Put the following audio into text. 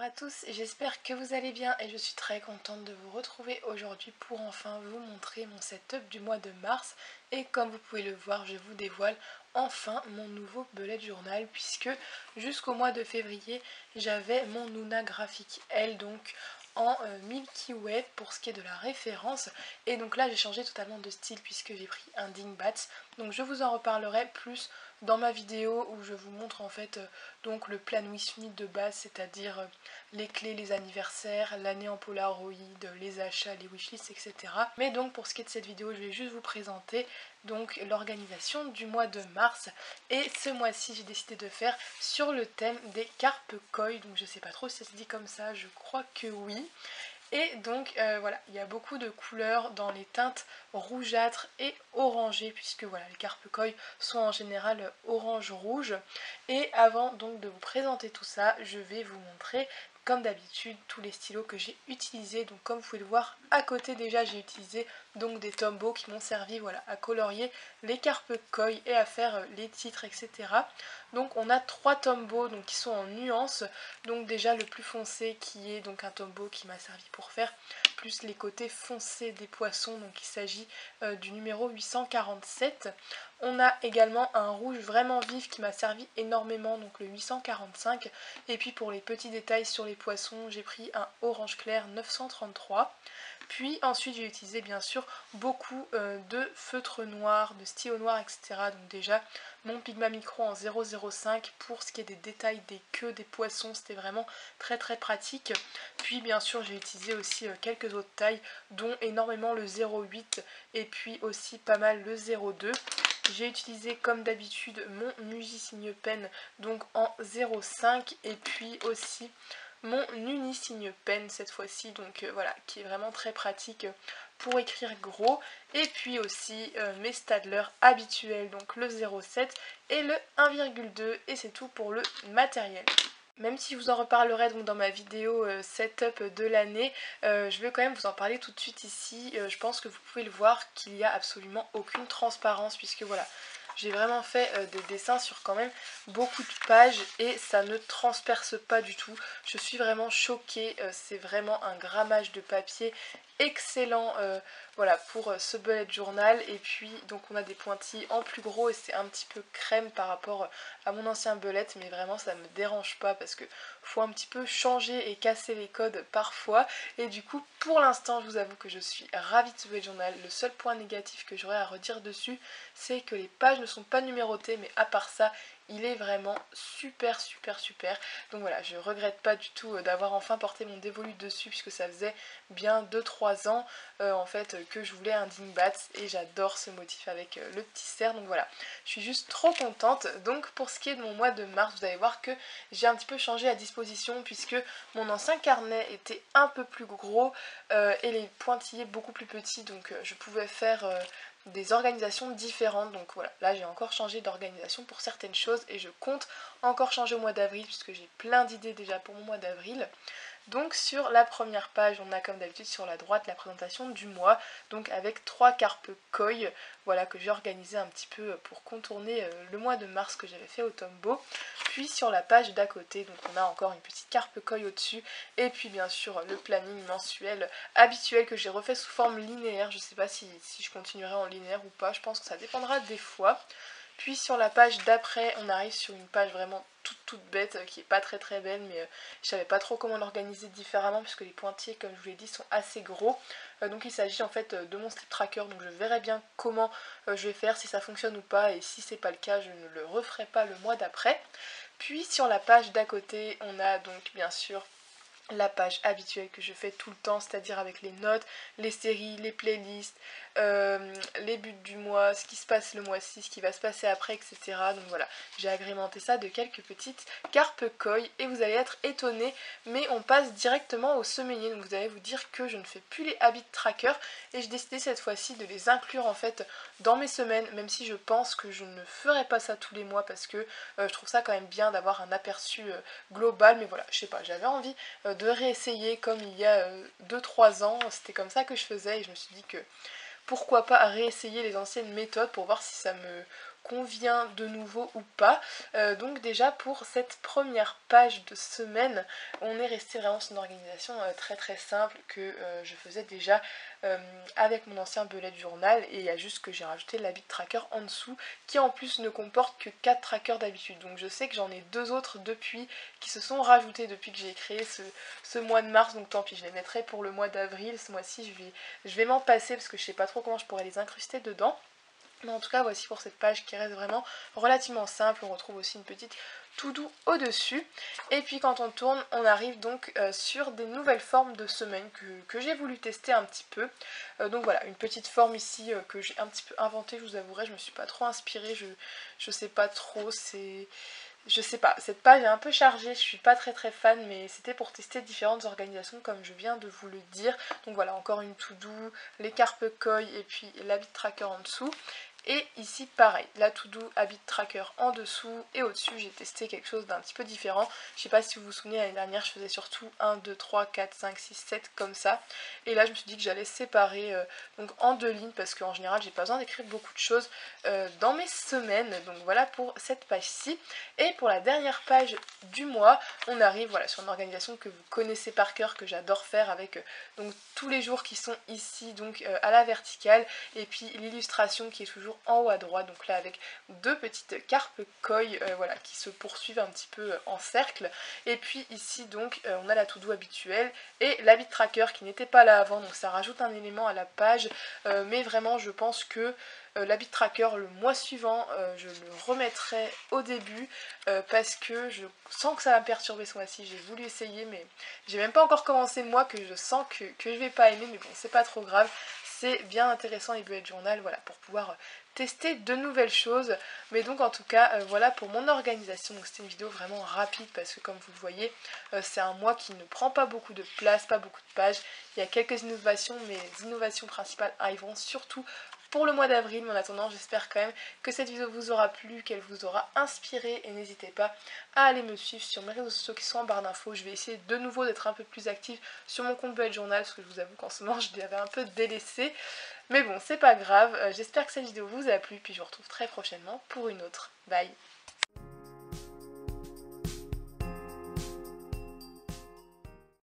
à tous, j'espère que vous allez bien et je suis très contente de vous retrouver aujourd'hui pour enfin vous montrer mon setup du mois de mars. Et comme vous pouvez le voir, je vous dévoile enfin mon nouveau bullet journal puisque jusqu'au mois de février j'avais mon Nuna Graphic L, donc en Milky Way pour ce qui est de la référence. Et donc là j'ai changé totalement de style puisque j'ai pris un Dingbatz, donc je vous en reparlerai plus dans ma vidéo où je vous montre en fait donc le plan Wish Me de base, c'est-à-dire les clés, les anniversaires, l'année en Polaroid, les achats, les wishlists, etc. Mais donc pour ce qui est de cette vidéo, je vais juste vous présenter donc l'organisation du mois de mars. Et ce mois-ci, j'ai décidé de faire sur le thème des carpe koi, donc je sais pas trop si ça se dit comme ça, je crois que oui. Et donc voilà, il y a beaucoup de couleurs dans les teintes rougeâtres et orangées, puisque voilà, les carpe koi sont en général orange-rouge. Et avant donc de vous présenter tout ça, je vais vous montrer comme d'habitude tous les stylos que j'ai utilisés. Donc comme vous pouvez le voir à côté, déjà j'ai utilisé donc des Tombow qui m'ont servi voilà, à colorier les carpe koi et à faire les titres, etc. Donc on a trois Tombow donc qui sont en nuances. Donc déjà le plus foncé qui est donc un Tombow qui m'a servi pour faire plus les côtés foncés des poissons, donc il s'agit du numéro 847. On a également un rouge vraiment vif qui m'a servi énormément, donc le 845. Et puis pour les petits détails sur les poissons, j'ai pris un orange clair 933. Puis ensuite j'ai utilisé bien sûr beaucoup de feutres noirs, de stylos noirs, etc. Donc déjà mon Pigma Micro en 0,05 pour ce qui est des détails des queues des poissons, c'était vraiment très pratique. Puis bien sûr j'ai utilisé aussi quelques autres tailles, dont énormément le 0,8 et puis aussi pas mal le 0,2. J'ai utilisé comme d'habitude mon Musicigne Pen donc en 0,5 et puis aussi mon Unisigne Pen cette fois-ci, donc voilà, qui est vraiment très pratique pour écrire gros. Et puis aussi mes Staedtler habituels, donc le 0,7 et le 1,2, et c'est tout pour le matériel. Même si je vous en reparlerai donc dans ma vidéo setup de l'année, je vais quand même vous en parler tout de suite ici. Je pense que vous pouvez le voir qu'il n'y a absolument aucune transparence puisque voilà, j'ai vraiment fait des dessins sur quand même beaucoup de pages et ça ne transperce pas du tout. Je suis vraiment choquée, c'est vraiment un grammage de papier excellent voilà, pour ce bullet journal. Et puis donc on a des pointillés en plus gros et c'est un petit peu crème par rapport à mon ancien bullet, mais vraiment ça me dérange pas parce que faut un petit peu changer et casser les codes parfois. Et du coup pour l'instant je vous avoue que je suis ravie de ce bullet journal. Le seul point négatif que j'aurais à redire dessus, c'est que les pages ne sont pas numérotées, mais à part ça il est vraiment super. Donc voilà, je regrette pas du tout d'avoir enfin porté mon dévolu dessus puisque ça faisait bien 2-3 ans en fait que je voulais un Dingbatz et j'adore ce motif avec le petit cerf. Donc voilà, je suis juste trop contente. Donc pour ce qui est de mon mois de mars, vous allez voir que j'ai un petit peu changé la disposition puisque mon ancien carnet était un peu plus gros et les pointillés beaucoup plus petits, donc je pouvais faire des organisations différentes. Donc voilà, là j'ai encore changé d'organisation pour certaines choses et je compte encore changer au mois d'avril puisque j'ai plein d'idées déjà pour mon mois d'avril. Donc sur la première page, on a comme d'habitude sur la droite la présentation du mois, donc avec 3 carpe koi, voilà, que j'ai organisé un petit peu pour contourner le mois de mars que j'avais fait au Tombow. Puis sur la page d'à côté, donc on a encore une petite carpe koi au-dessus, et puis bien sûr le planning mensuel habituel que j'ai refait sous forme linéaire. Je sais pas si je continuerai en linéaire ou pas, je pense que ça dépendra des fois. Puis sur la page d'après, on arrive sur une page vraiment toute bête, qui est pas très belle, mais je savais pas trop comment l'organiser différemment puisque les pointillés, comme je vous l'ai dit, sont assez gros. Donc il s'agit en fait de mon slip tracker, donc je verrai bien comment je vais faire, si ça fonctionne ou pas, et si c'est pas le cas, je ne le referai pas le mois d'après. Puis sur la page d'à côté, on a donc bien sûr la page habituelle que je fais tout le temps, c'est-à-dire avec les notes, les séries, les playlists, les buts du mois, ce qui se passe le mois-ci, ce qui va se passer après, etc. Donc voilà, j'ai agrémenté ça de quelques petites carpe koi et vous allez être étonnés, mais on passe directement au semainier. Donc vous allez vous dire que je ne fais plus les habit tracker et j'ai décidé cette fois-ci de les inclure en fait dans mes semaines, même si je pense que je ne ferai pas ça tous les mois parce que je trouve ça quand même bien d'avoir un aperçu global. Mais voilà, je sais pas, j'avais envie de réessayer comme il y a 2-3 ans, c'était comme ça que je faisais et je me suis dit que pourquoi pas réessayer les anciennes méthodes pour voir si ça me convient de nouveau ou pas. Donc déjà pour cette première page de semaine, on est resté vraiment sur une organisation très très simple que je faisais déjà avec mon ancien bullet journal, et il y a juste que j'ai rajouté l'habit tracker en dessous qui en plus ne comporte que 4 trackers d'habitude. Donc je sais que j'en ai 2 autres depuis qui se sont rajoutés depuis que j'ai créé ce mois de mars, donc tant pis, je les mettrai pour le mois d'avril. Ce mois-ci je vais m'en passer parce que je sais pas trop comment je pourrais les incruster dedans. Mais en tout cas, voici pour cette page qui reste vraiment relativement simple. On retrouve aussi une petite to-do au-dessus. Et puis quand on tourne, on arrive donc sur des nouvelles formes de semaines que j'ai voulu tester un petit peu. Donc voilà, une petite forme ici que j'ai un petit peu inventée, je vous avouerai, je me suis pas trop inspirée, je sais pas trop, je sais pas, cette page est un peu chargée, je suis pas très fan, mais c'était pour tester différentes organisations comme je viens de vous le dire. Donc voilà, encore une to-do, les carpe koi et puis l'habit tracker en dessous. Et ici pareil, la to-do, habit tracker en dessous, et au-dessus j'ai testé quelque chose d'un petit peu différent. Je sais pas si vous vous souvenez, l'année dernière je faisais surtout 1, 2, 3, 4, 5, 6, 7 comme ça. Et là je me suis dit que j'allais séparer donc en 2 lignes, parce qu'en général j'ai pas besoin d'écrire beaucoup de choses dans mes semaines. Donc voilà pour cette page-ci. Et pour la dernière page du mois, on arrive voilà, sur une organisation que vous connaissez par cœur, que j'adore faire, avec donc tous les jours qui sont ici, donc à la verticale, et puis l'illustration qui est toujours en haut à droite, donc là avec 2 petites carpe koi voilà, qui se poursuivent un petit peu en cercle. Et puis ici donc on a la to-do habituelle et l'habit tracker qui n'était pas là avant, donc ça rajoute un élément à la page, mais vraiment je pense que l'habit tracker le mois suivant je le remettrai au début parce que je sens que ça va me perturber ce mois-ci. J'ai voulu essayer, mais j'ai même pas encore commencé le mois, que je sens que je vais pas aimer, mais bon, c'est pas trop grave. C'est bien intéressant les bullet journal, voilà, pour pouvoir tester de nouvelles choses. Mais donc en tout cas voilà pour mon organisation. Donc c'était une vidéo vraiment rapide parce que comme vous le voyez c'est un mois qui ne prend pas beaucoup de place, pas beaucoup de pages. Il y a quelques innovations, mais les innovations principales arriveront surtout pour le mois d'avril. Mais en attendant, j'espère quand même que cette vidéo vous aura plu, qu'elle vous aura inspiré, et n'hésitez pas à aller me suivre sur mes réseaux sociaux qui sont en barre d'infos. Je vais essayer de nouveau d'être un peu plus active sur mon compte bullet journal parce que je vous avoue qu'en ce moment je l'avais un peu délaissé. Mais bon, c'est pas grave, j'espère que cette vidéo vous a plu, puis je vous retrouve très prochainement pour une autre. Bye!